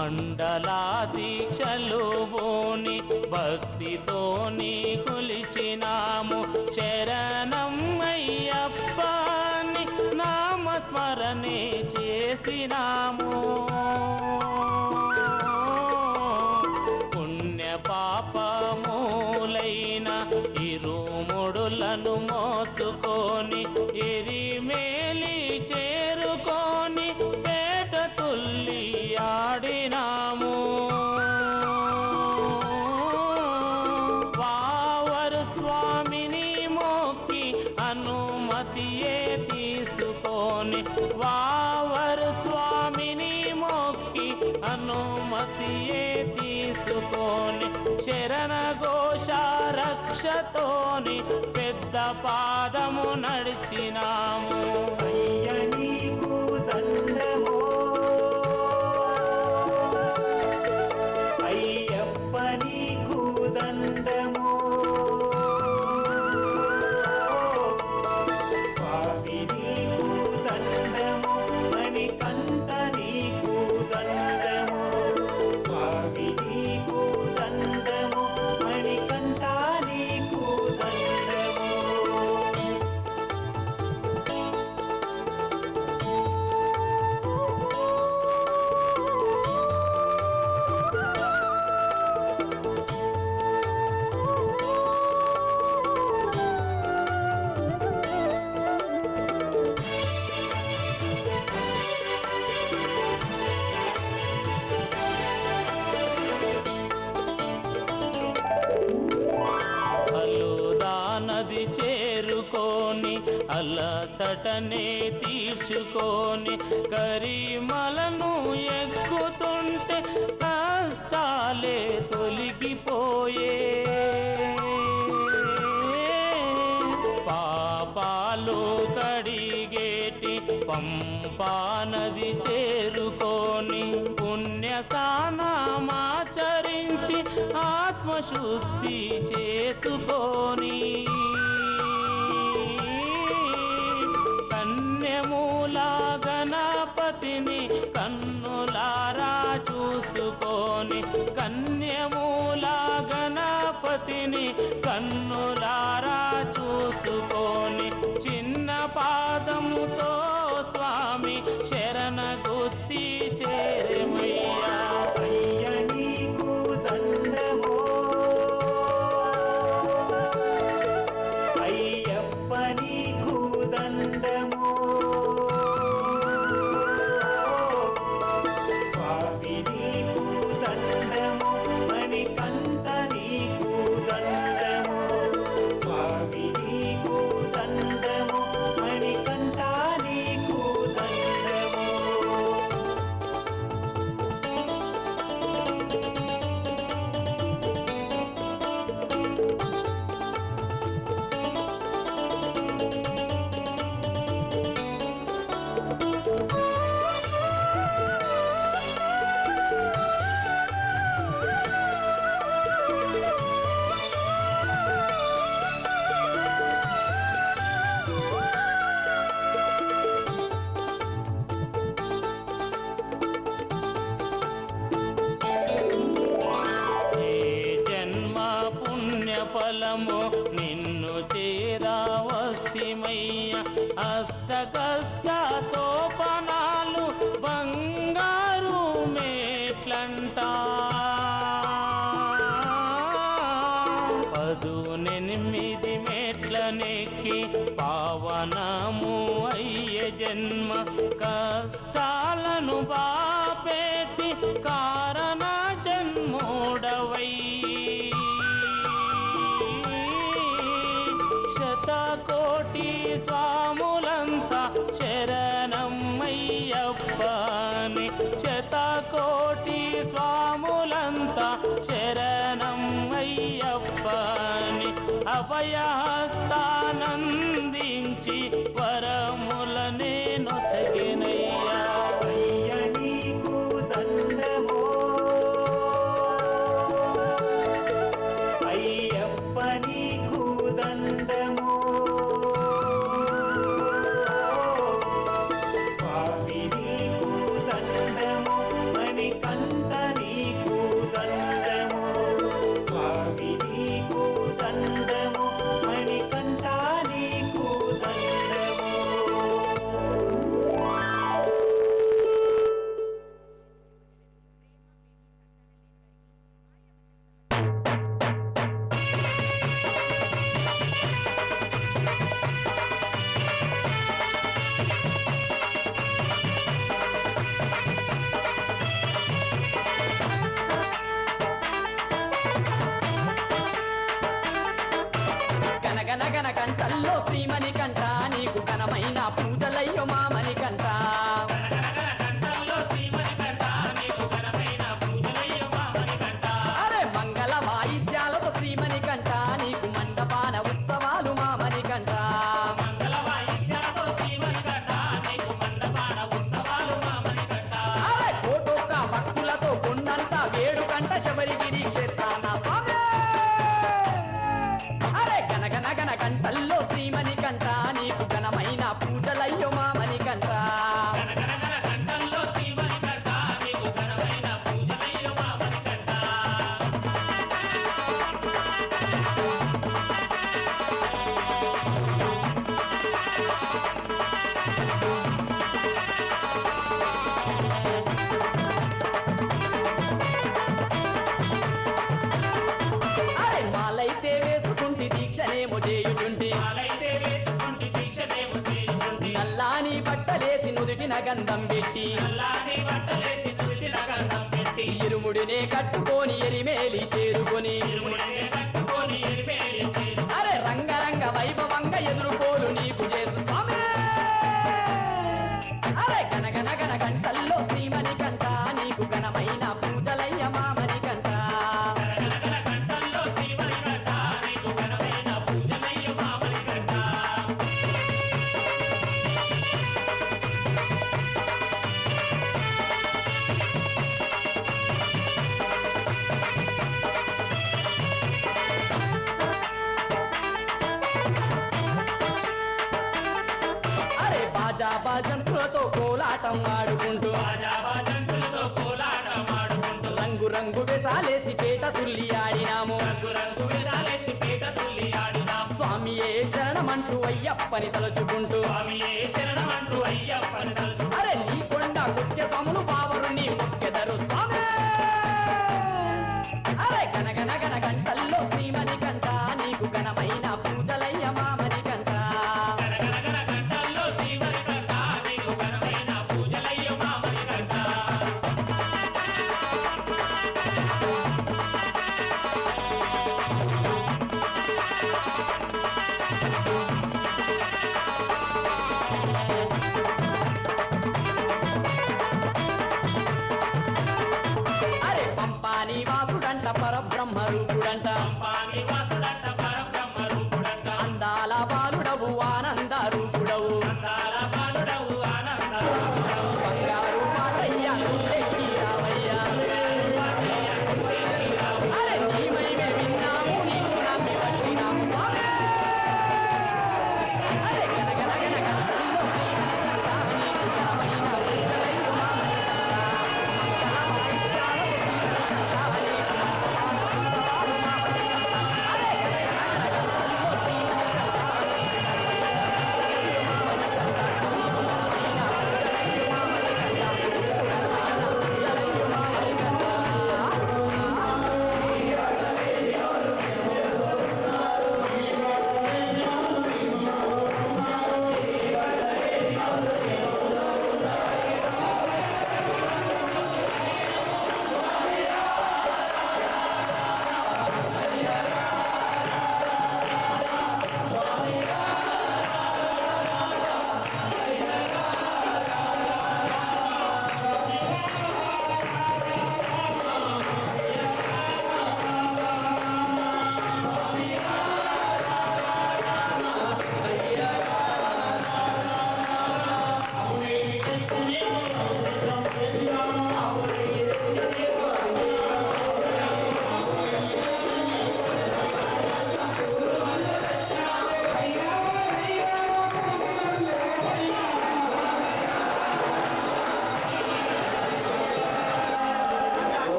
మండలా దీక్షలు బోని భక్తితోని కొలిచినాము శరణం అయ్యప్పని నామస్మరణే చేసినాము పుణ్య పాపమూలైన ఇరుముడులను మోసుకొని ఎరిమేలి చేరుకొని పేట తుల్లి ఆడినాము వావరు స్వామిని మొక్కి అనుమతియే తీసుకొని వావరు స్వామిని మొక్కి అనుమతియే తీసుకొని శరణ ఘోష రక్షతోని పెద్ద పాదము నడిచినాము అయ్య నీకు దండమో అయ్యప్ప నీకు దండమో స్వామి నీకు దండమో మణికంఠ నీకు దండమో స్వామి నీకు దండమో మణికంఠ నీకు దండమో నది చేరుకొని అలసటనే తీర్చుకొని కరిమలను ఎక్కుతుంటే కష్టాలే తొలగిపోయే పాపాలు కడిగేటి పంపా నది చేరుకొని పుణ్య స్నానమాచరించి ఆత్మశుద్ధి చేసుకొని కన్యమూల గణపతిని కన్నులారా చూసుకొని కన్యమూల గణపతిని కన్నులారా చూసుకొని చిన్న పాదముతో స్వామి శరణ గుత్తి చేరమయ్యా అయ్య నీకు దండమో అయ్యప్ప నీకు దండమో స్వామి నీకు దండమో మణికంఠ నీకు దండమో స్వామి నీకు దండమో మణికంఠ నీకు దండమో ఫలము నిన్ను చేరావస్తిమయ్య అష్టకష్ట సోపనాలు బంగారు మేట్లంట 18 మెట్లనెక్కి పావనము అయ్యే జన్మ కష్టాలను బాపెట్టి కారణ జన్మోడవై శతకోటి స్వాములంతా శరణమయ్యప్పని శతకోటి స్వాములంతా శరణమయ్యప్పని అభయహస్తానందించి వరములనే నొసగినయ్యా అయ్య నీకు దండమో అయ్యప్ప నీకు దండమో స్వామి నీకు దండమో మణికంఠ ఘనమైన పూజలయ్యో మా మణికంఠ గనగనగన గంటల్లో శ్రీమణికంఠ నీకు ఘనమైన పూజలయ్యో మా మణికంఠ. అరే మాలైతే వేసుకుంటి దీక్షనేమో చేయుచుంటి మాలైతే వేసుకుంటి దీక్షనేమో చేయుచుంటి. నల్లాని బట్టలేసి నుదుటిన గంధం పెట్టి నల్లాని బట్టలేసి నుదిటిన గంధం పెట్టి ఇరుముడినే కట్టుకొని ఎరిమేలి చేరుకొని ఇరుముడినే కట్టుకొని ఎరిమేలి చేరు. అరే రంగరంగ వైభవంగా ఎదుర్కోలు నీకు చేసు స్వామి అరే గనగన గన గంటల్లో శ్రీమణికంఠ నీకు ఘనమైన పూజలయ్య మా మణికంఠ గనగనగన గంటల్లో శ్రీమణికంఠ నీకు ఘనమైన పూజలయ్యో మా మణికంఠ. అరే బాజా బాజంతులతో కోలాటం ఆడుకుంటూ బాజా బాజంతులతో కోలాటం ఆడుకుంటూ రంగు రంగు వేసాలేసి పేట తుల్లి ఆడినాము రంగు రంగు వేషాలేసి పీట తుల్లి ఆడినాం. స్వామియే శరణమంటూ అయ్యప్పని తలుచుకుంటూ స్వామియే శరణమంటూ అయ్యప్పని తలుచు. అరే నీ కొండ కుచ్చే సములు బావరు నీ మొక్కెదరు స్వామి అరే గనగన గన గంటల్లో శ్రీమణికంఠ నీకు ఘనమైన పూజలయ్య మా మణికంఠ గనగనగన గంటల్లో శ్రీమణికంఠ నీకు ఘనమైన పూజలయ్యో మా మణికంఠ.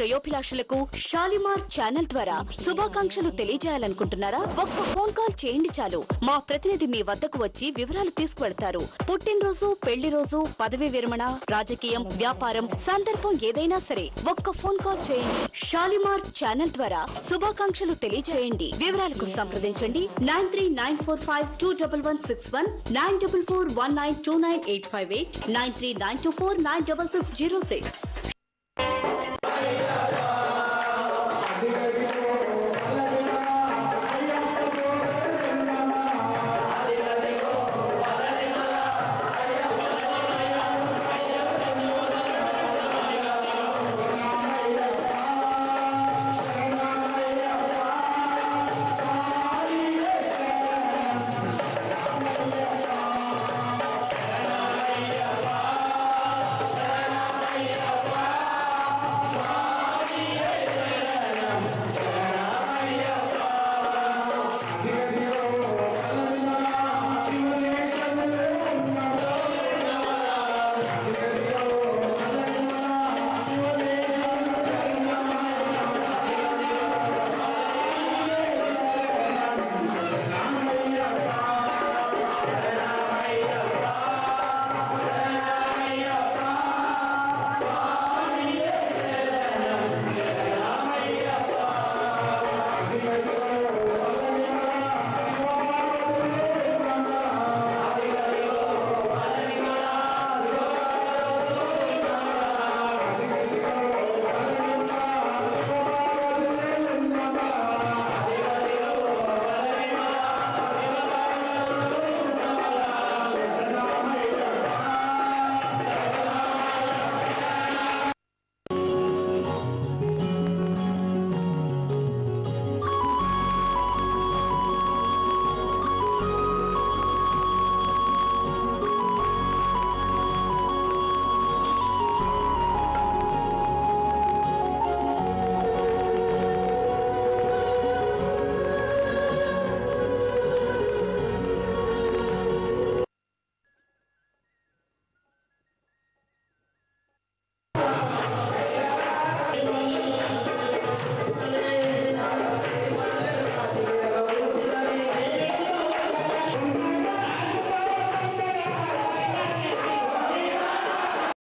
శ్రేయోభిలాషులకు షాలిమార్ ఛానల్ ద్వారా శుభాకాంక్షలు తెలియజేయాలనుకుంటున్నారా? ఒక్క ఫోన్ కాల్ చేయండి చాలు. మా ప్రతినిధి మీ వద్దకు వచ్చి వివరాలు తీసుకువెళ్తారు. పుట్టినరోజు, పెళ్లి రోజు, పదవి విరమణ, రాజకీయం, వ్యాపారం, సందర్భం ఏదైనా సరే ఒక్క ఫోన్ కాల్ చేయండి. షాలిమార్ ఛానల్ ద్వారా శుభాకాంక్షలు తెలియజేయండి. వివరాలకు సంప్రదించండి 9394521161, 9441929858, 9392496606.